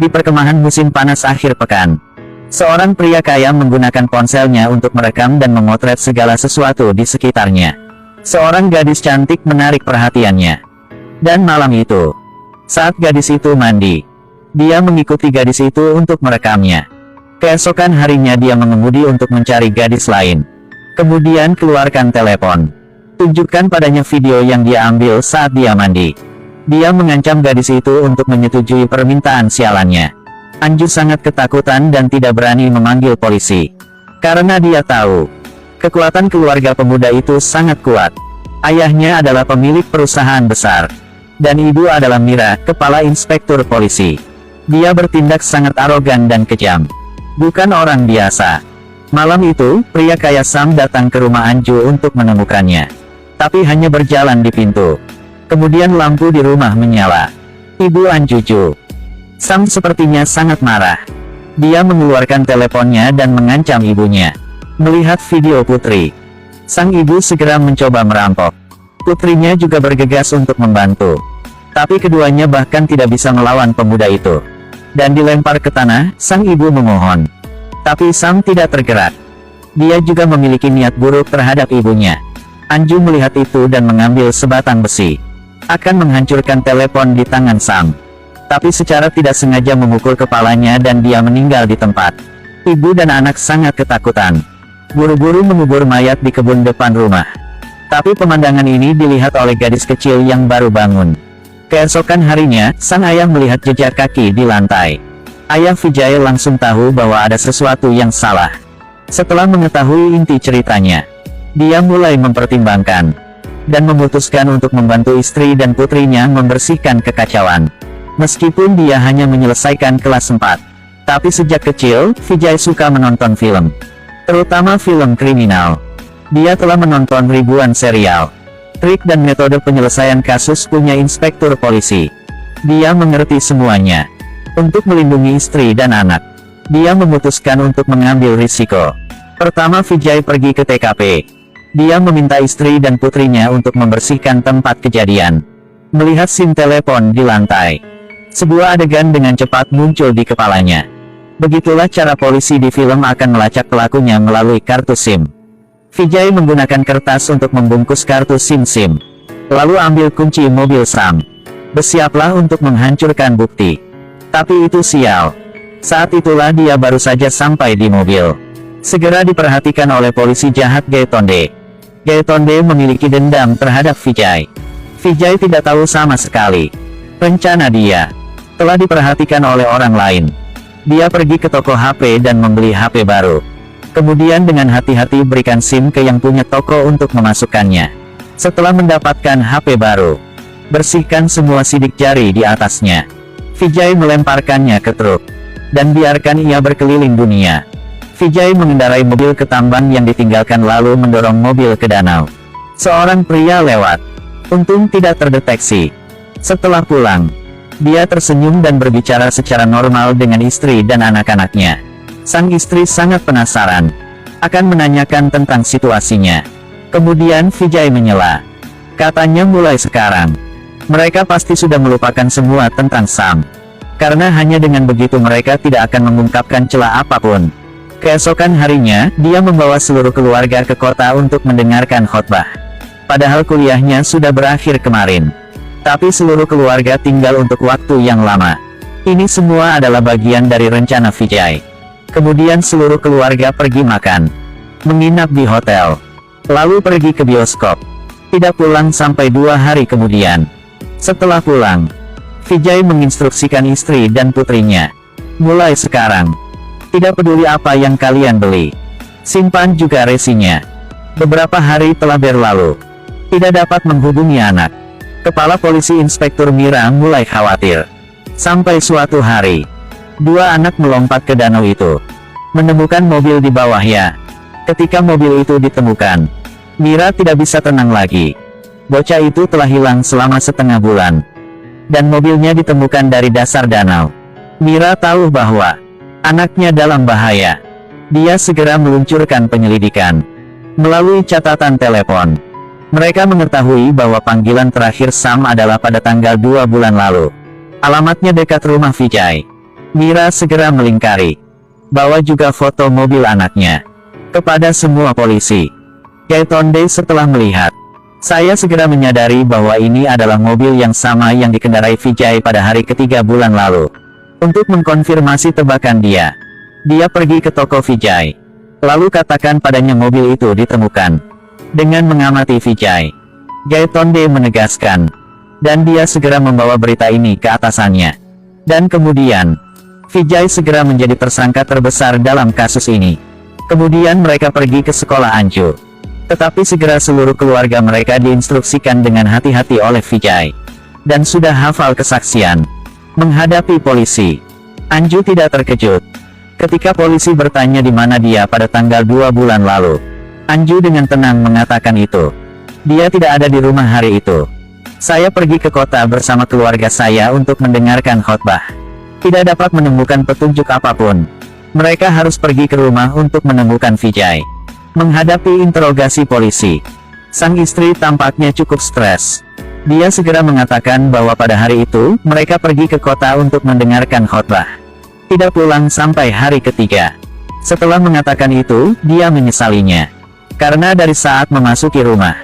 Di perkemahan musim panas akhir pekan, seorang pria kaya menggunakan ponselnya untuk merekam dan memotret segala sesuatu di sekitarnya. Seorang gadis cantik menarik perhatiannya. Dan malam itu, saat gadis itu mandi, dia mengikuti gadis itu untuk merekamnya. Keesokan harinya dia mengemudi untuk mencari gadis lain. Kemudian keluarkan telepon. Tunjukkan padanya video yang dia ambil saat dia mandi. Dia mengancam gadis itu untuk menyetujui permintaan sialannya. Anju sangat ketakutan dan tidak berani memanggil polisi. Karena dia tahu, kekuatan keluarga pemuda itu sangat kuat. Ayahnya adalah pemilik perusahaan besar. Dan ibu adalah Mira, kepala inspektur polisi. Dia bertindak sangat arogan dan kejam. Bukan orang biasa. Malam itu, pria kaya Sam datang ke rumah Anju untuk menemukannya. Tapi hanya berjalan di pintu. Kemudian lampu di rumah menyala. Ibu Anju. Sam sepertinya sangat marah. Dia mengeluarkan teleponnya dan mengancam ibunya. Melihat video putri, sang ibu segera mencoba merampok. Putrinya juga bergegas untuk membantu. Tapi keduanya bahkan tidak bisa melawan pemuda itu. Dan dilempar ke tanah, sang ibu memohon. Tapi Sam tidak tergerak. Dia juga memiliki niat buruk terhadap ibunya. Anju melihat itu dan mengambil sebatang besi. Akan menghancurkan telepon di tangan Sam. Tapi secara tidak sengaja memukul kepalanya dan dia meninggal di tempat. Ibu dan anak sangat ketakutan. Buru-buru mengubur mayat di kebun depan rumah. Tapi pemandangan ini dilihat oleh gadis kecil yang baru bangun. Keesokan harinya, sang ayah melihat jejak kaki di lantai. Ayah Vijay langsung tahu bahwa ada sesuatu yang salah. Setelah mengetahui inti ceritanya, dia mulai mempertimbangkan dan memutuskan untuk membantu istri dan putrinya membersihkan kekacauan. Meskipun dia hanya menyelesaikan kelas 4. Tapi sejak kecil, Vijay suka menonton film. Terutama film kriminal. Dia telah menonton ribuan serial. Trik dan metode penyelesaian kasus punya inspektur polisi. Dia mengerti semuanya. Untuk melindungi istri dan anak, dia memutuskan untuk mengambil risiko. Pertama Vijay pergi ke TKP. Dia meminta istri dan putrinya untuk membersihkan tempat kejadian. Melihat SIM telepon di lantai, sebuah adegan dengan cepat muncul di kepalanya. Begitulah cara polisi di film akan melacak pelakunya melalui kartu SIM. Vijay menggunakan kertas untuk membungkus kartu SIM. Lalu ambil kunci mobil Sam. Bersiaplah untuk menghancurkan bukti. Tapi itu sial. Saat itulah dia baru saja sampai di mobil. Segera diperhatikan oleh polisi jahat Gaitonde. Gaitonde memiliki dendam terhadap Vijay. Vijay tidak tahu sama sekali. Rencana dia telah diperhatikan oleh orang lain. Dia pergi ke toko HP dan membeli HP baru. Kemudian dengan hati-hati berikan SIM ke yang punya toko untuk memasukkannya. Setelah mendapatkan HP baru, bersihkan semua sidik jari di atasnya. Vijay melemparkannya ke truk. Dan biarkan ia berkeliling dunia. Vijay mengendarai mobil ke tambang yang ditinggalkan lalu mendorong mobil ke danau. Seorang pria lewat. Untung tidak terdeteksi. Setelah pulang, dia tersenyum dan berbicara secara normal dengan istri dan anak-anaknya. Sang istri sangat penasaran. Akan menanyakan tentang situasinya. Kemudian Vijay menyela. Katanya mulai sekarang, mereka pasti sudah melupakan semua tentang Sam. Karena hanya dengan begitu mereka tidak akan mengungkapkan celah apapun. Keesokan harinya, dia membawa seluruh keluarga ke kota untuk mendengarkan khotbah. Padahal kuliahnya sudah berakhir kemarin. Tapi seluruh keluarga tinggal untuk waktu yang lama. Ini semua adalah bagian dari rencana Vijay. Kemudian seluruh keluarga pergi makan, menginap di hotel, lalu pergi ke bioskop. Tidak pulang sampai 2 hari kemudian. Setelah pulang, Vijay menginstruksikan istri dan putrinya. Mulai sekarang, tidak peduli apa yang kalian beli, simpan juga resinya. Beberapa hari telah berlalu. Tidak dapat menghubungi anak. Kepala polisi Inspektur Mira mulai khawatir. Sampai suatu hari, 2 anak melompat ke danau itu. Menemukan mobil di bawahnya. Ketika mobil itu ditemukan, Mira tidak bisa tenang lagi. Bocah itu telah hilang selama setengah bulan. Dan mobilnya ditemukan dari dasar danau. Mira tahu bahwa anaknya dalam bahaya. Dia segera meluncurkan penyelidikan. Melalui catatan telepon, mereka mengetahui bahwa panggilan terakhir Sam adalah pada tanggal 2 bulan lalu. Alamatnya dekat rumah Vijay. Mira segera melingkari. Bawa juga foto mobil anaknya. Kepada semua polisi. Gaitonde setelah melihat. Saya segera menyadari bahwa ini adalah mobil yang sama yang dikendarai Vijay pada hari ketiga bulan lalu. Untuk mengkonfirmasi tebakan dia pergi ke toko Vijay. Lalu katakan padanya mobil itu ditemukan. Dengan mengamati Vijay, Gaitonde menegaskan. Dan dia segera membawa berita ini ke atasannya. Dan kemudian, Vijay segera menjadi tersangka terbesar dalam kasus ini. Kemudian mereka pergi ke sekolah Anju. Tetapi segera seluruh keluarga mereka diinstruksikan dengan hati-hati oleh Vijay. Dan sudah hafal kesaksian. Menghadapi polisi, Anju tidak terkejut. Ketika polisi bertanya di mana dia pada tanggal 2 bulan lalu, Anju dengan tenang mengatakan itu. Dia tidak ada di rumah hari itu. Saya pergi ke kota bersama keluarga saya untuk mendengarkan khotbah. Tidak dapat menemukan petunjuk apapun. Mereka harus pergi ke rumah untuk menemukan Vijay. Menghadapi interogasi polisi, sang istri tampaknya cukup stres. Dia segera mengatakan bahwa pada hari itu, mereka pergi ke kota untuk mendengarkan khotbah. Tidak pulang sampai hari ketiga. Setelah mengatakan itu, dia menyesalinya. Karena dari saat memasuki rumah,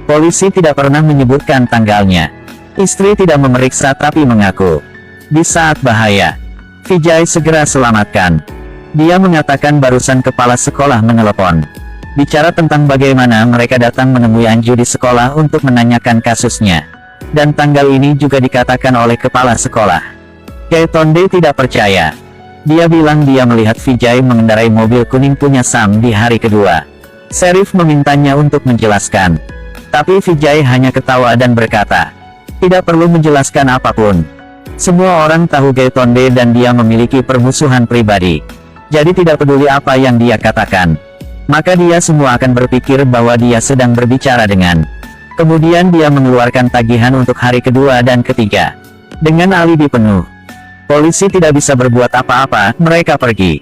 polisi tidak pernah menyebutkan tanggalnya. Istri tidak memeriksa tapi mengaku. Di saat bahaya, Vijay segera selamatkan. Dia mengatakan barusan kepala sekolah menelepon. Bicara tentang bagaimana mereka datang menemui Anju di sekolah untuk menanyakan kasusnya. Dan tanggal ini juga dikatakan oleh kepala sekolah. Gaitonde tidak percaya. Dia bilang dia melihat Vijay mengendarai mobil kuning punya Sam di hari kedua. Sheriff memintanya untuk menjelaskan. Tapi Vijay hanya ketawa dan berkata, tidak perlu menjelaskan apapun. Semua orang tahu Gaitonde dan dia memiliki permusuhan pribadi. Jadi tidak peduli apa yang dia katakan. Maka dia semua akan berpikir bahwa dia sedang berbicara dengan. Kemudian dia mengeluarkan tagihan untuk hari kedua dan ketiga. Dengan alibi penuh. Polisi tidak bisa berbuat apa-apa, mereka pergi.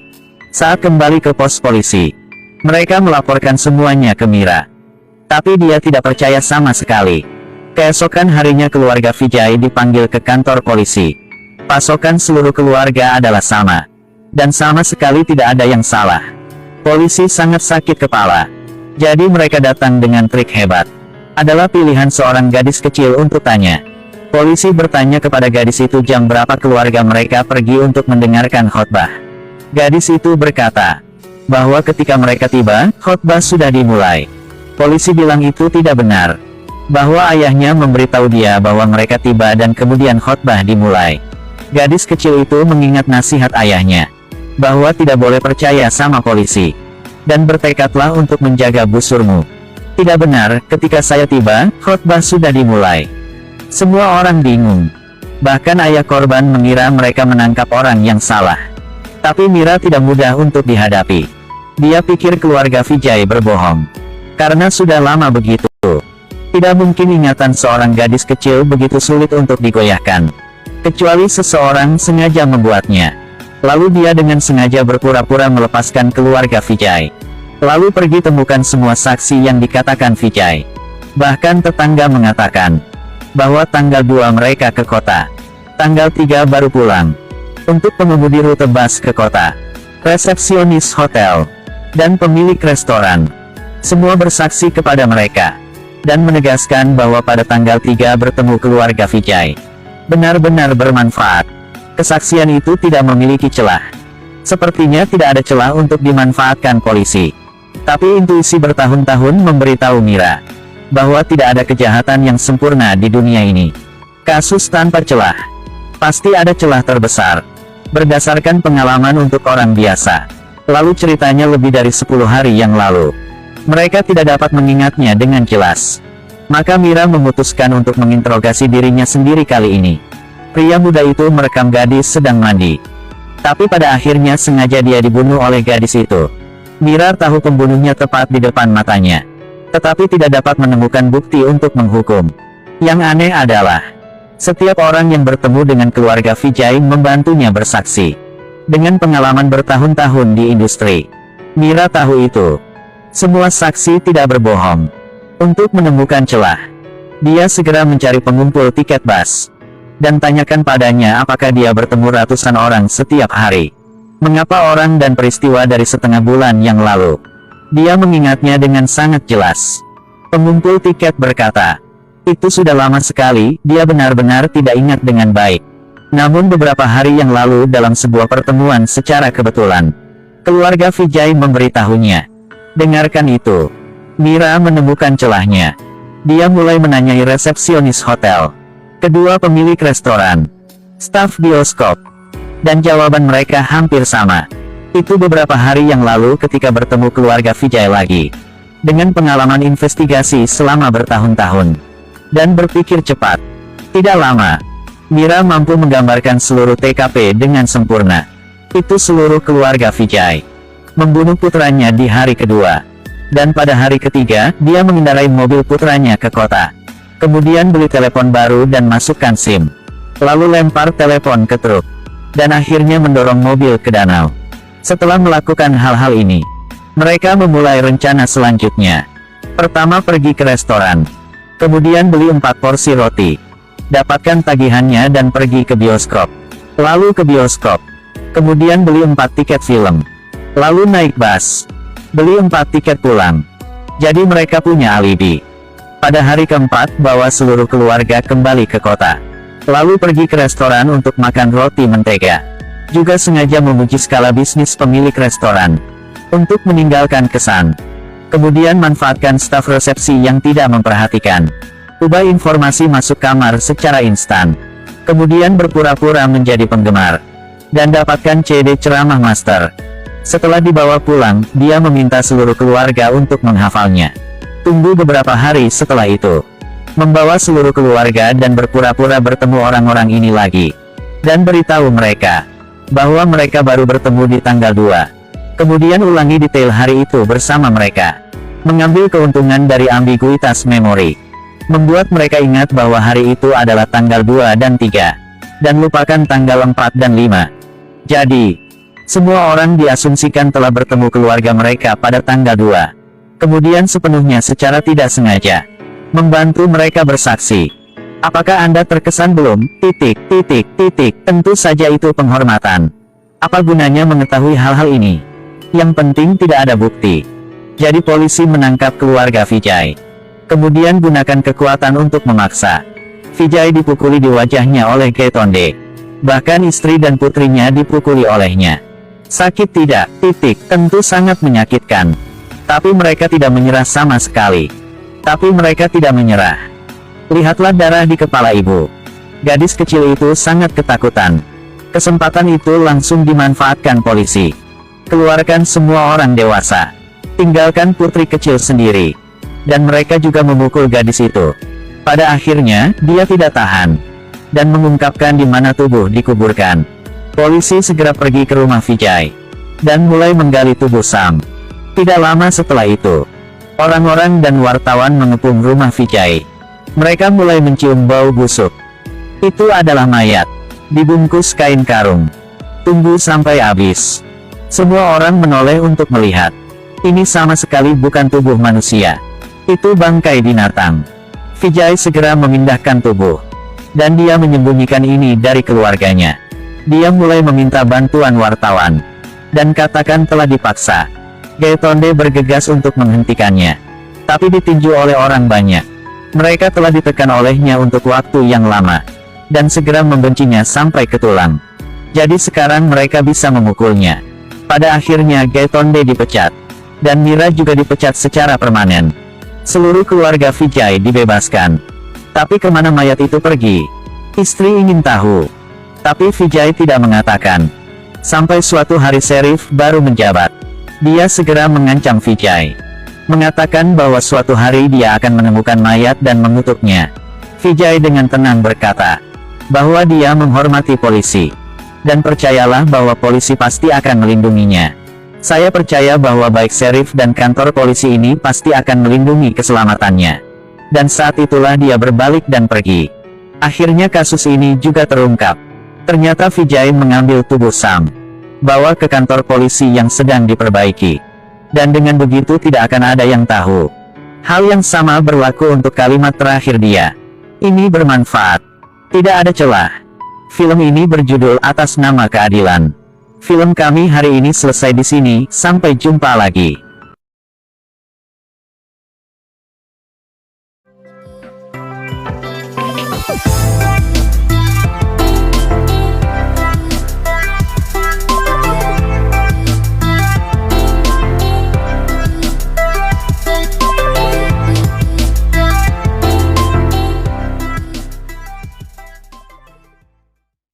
Saat kembali ke pos polisi, mereka melaporkan semuanya ke Mira. Tapi dia tidak percaya sama sekali. Keesokan harinya keluarga Vijay dipanggil ke kantor polisi. Pasokan seluruh keluarga adalah sama. Dan sama sekali tidak ada yang salah. Polisi sangat sakit kepala. Jadi mereka datang dengan trik hebat. Adalah pilihan seorang gadis kecil untuk tanya. Polisi bertanya kepada gadis itu jam berapa keluarga mereka pergi untuk mendengarkan khotbah. Gadis itu berkata bahwa ketika mereka tiba, khotbah sudah dimulai. Polisi bilang itu tidak benar. Bahwa ayahnya memberitahu dia bahwa mereka tiba dan kemudian khotbah dimulai. Gadis kecil itu mengingat nasihat ayahnya. Bahwa tidak boleh percaya sama polisi. Dan bertekadlah untuk menjaga busurmu. Tidak benar, ketika saya tiba, khotbah sudah dimulai. Semua orang bingung. Bahkan ayah korban mengira mereka menangkap orang yang salah. Tapi Mira tidak mudah untuk dihadapi. Dia pikir keluarga Vijay berbohong. Karena sudah lama begitu. Tidak mungkin ingatan seorang gadis kecil begitu sulit untuk digoyahkan. Kecuali seseorang sengaja membuatnya. Lalu dia dengan sengaja berpura-pura melepaskan keluarga Vijay. Lalu pergi temukan semua saksi yang dikatakan Vijay. Bahkan tetangga mengatakan bahwa tanggal 2 mereka ke kota. Tanggal 3 baru pulang. Untuk pengemudi rute bus ke kota. Resepsionis hotel. Dan pemilik restoran. Semua bersaksi kepada mereka. Dan menegaskan bahwa pada tanggal 3 bertemu keluarga Vijay. Benar-benar bermanfaat. Kesaksian itu tidak memiliki celah. Sepertinya tidak ada celah untuk dimanfaatkan polisi. Tapi intuisi bertahun-tahun memberitahu Mira bahwa tidak ada kejahatan yang sempurna di dunia ini. Kasus tanpa celah. Pasti ada celah terbesar. Berdasarkan pengalaman untuk orang biasa. Lalu ceritanya lebih dari 10 hari yang lalu. Mereka tidak dapat mengingatnya dengan jelas. Maka Mira memutuskan untuk menginterogasi dirinya sendiri kali ini. Pria muda itu merekam gadis sedang mandi. Tapi pada akhirnya sengaja dia dibunuh oleh gadis itu. Mira tahu pembunuhnya tepat di depan matanya. Tetapi tidak dapat menemukan bukti untuk menghukum. Yang aneh adalah, setiap orang yang bertemu dengan keluarga Vijay membantunya bersaksi. Dengan pengalaman bertahun-tahun di industri, Mira tahu itu. Semua saksi tidak berbohong. Untuk menemukan celah, dia segera mencari pengumpul tiket bus. Dan tanyakan padanya apakah dia bertemu ratusan orang setiap hari. Mengapa orang dan peristiwa dari setengah bulan yang lalu. Dia mengingatnya dengan sangat jelas. Pengumpul tiket berkata, itu sudah lama sekali, dia benar-benar tidak ingat dengan baik. Namun beberapa hari yang lalu dalam sebuah pertemuan secara kebetulan, keluarga Vijay memberitahunya. Dengarkan itu. Mira menemukan celahnya. Dia mulai menanyai resepsionis hotel, kedua pemilik restoran, staf bioskop, dan jawaban mereka hampir sama. Itu beberapa hari yang lalu ketika bertemu keluarga Vijay lagi. Dengan pengalaman investigasi selama bertahun-tahun, dan berpikir cepat. Tidak lama, Mira mampu menggambarkan seluruh TKP dengan sempurna. Itu seluruh keluarga Vijay membunuh putranya di hari kedua. Dan pada hari ketiga, dia mengendarai mobil putranya ke kota. Kemudian beli telepon baru dan masukkan SIM. Lalu lempar telepon ke truk. Dan akhirnya mendorong mobil ke danau. Setelah melakukan hal-hal ini, mereka memulai rencana selanjutnya. Pertama pergi ke restoran. Kemudian beli 4 porsi roti. Dapatkan tagihannya dan pergi ke bioskop. Lalu ke bioskop. Kemudian beli 4 tiket film. Lalu naik bus. Beli 4 tiket pulang. Jadi mereka punya alibi. Pada hari keempat, bawa seluruh keluarga kembali ke kota. Lalu pergi ke restoran untuk makan roti mentega. Juga sengaja memuji skala bisnis pemilik restoran. Untuk meninggalkan kesan. Kemudian manfaatkan staf resepsi yang tidak memperhatikan. Ubah informasi masuk kamar secara instan. Kemudian berpura-pura menjadi penggemar. Dan dapatkan CD ceramah master. Setelah dibawa pulang, dia meminta seluruh keluarga untuk menghafalnya. Tunggu beberapa hari setelah itu. Membawa seluruh keluarga dan berpura-pura bertemu orang-orang ini lagi. Dan beritahu mereka bahwa mereka baru bertemu di tanggal 2. Kemudian ulangi detail hari itu bersama mereka. Mengambil keuntungan dari ambiguitas memori. Membuat mereka ingat bahwa hari itu adalah tanggal 2 dan 3. Dan lupakan tanggal 4 dan 5. Jadi, semua orang diasumsikan telah bertemu keluarga mereka pada tanggal 2. Kemudian sepenuhnya secara tidak sengaja. Membantu mereka bersaksi. Apakah Anda terkesan belum? Tentu saja itu penghormatan. Apa gunanya mengetahui hal-hal ini? Yang penting tidak ada bukti. Jadi polisi menangkap keluarga Vijay. Kemudian gunakan kekuatan untuk memaksa. Vijay dipukuli di wajahnya oleh Gaitonde. Bahkan istri dan putrinya dipukuli olehnya. Sakit tidak? Tentu sangat menyakitkan. Tapi mereka tidak menyerah sama sekali. Tapi mereka tidak menyerah. Lihatlah darah di kepala ibu. Gadis kecil itu sangat ketakutan. Kesempatan itu langsung dimanfaatkan polisi. Keluarkan semua orang dewasa. Tinggalkan putri kecil sendiri. Dan mereka juga memukul gadis itu. Pada akhirnya, dia tidak tahan. Dan mengungkapkan di mana tubuh dikuburkan. Polisi segera pergi ke rumah Vijay. Dan mulai menggali tubuh Sam. Tidak lama setelah itu, orang-orang dan wartawan mengepung rumah Vijay. Mereka mulai mencium bau busuk. Itu adalah mayat. Dibungkus kain karung. Tunggu sampai habis. Semua orang menoleh untuk melihat. Ini sama sekali bukan tubuh manusia. Itu bangkai binatang. Vijay segera memindahkan tubuh. Dan dia menyembunyikan ini dari keluarganya. Dia mulai meminta bantuan wartawan. Dan katakan telah dipaksa. Gaitonde bergegas untuk menghentikannya. Tapi ditinju oleh orang banyak. Mereka telah ditekan olehnya untuk waktu yang lama. Dan segera membencinya sampai ke tulang. Jadi sekarang mereka bisa memukulnya. Pada akhirnya Gaitonde dipecat. Dan Mira juga dipecat secara permanen. Seluruh keluarga Vijay dibebaskan. Tapi kemana mayat itu pergi? Istri ingin tahu. Tapi Vijay tidak mengatakan. Sampai suatu hari Sheriff baru menjabat. Dia segera mengancam Vijay. Mengatakan bahwa suatu hari dia akan menemukan mayat dan mengutuknya. Vijay dengan tenang berkata bahwa dia menghormati polisi. Dan percayalah bahwa polisi pasti akan melindunginya. Saya percaya bahwa baik Sheriff dan kantor polisi ini pasti akan melindungi keselamatannya. Dan saat itulah dia berbalik dan pergi. Akhirnya kasus ini juga terungkap. Ternyata Vijay mengambil tubuh Sam. Bawa ke kantor polisi yang sedang diperbaiki. Dan dengan begitu tidak akan ada yang tahu. Hal yang sama berlaku untuk kalimat terakhir dia. Ini bermanfaat. Tidak ada celah. Film ini berjudul Atas Nama Keadilan. Film kami hari ini selesai di sini, sampai jumpa lagi.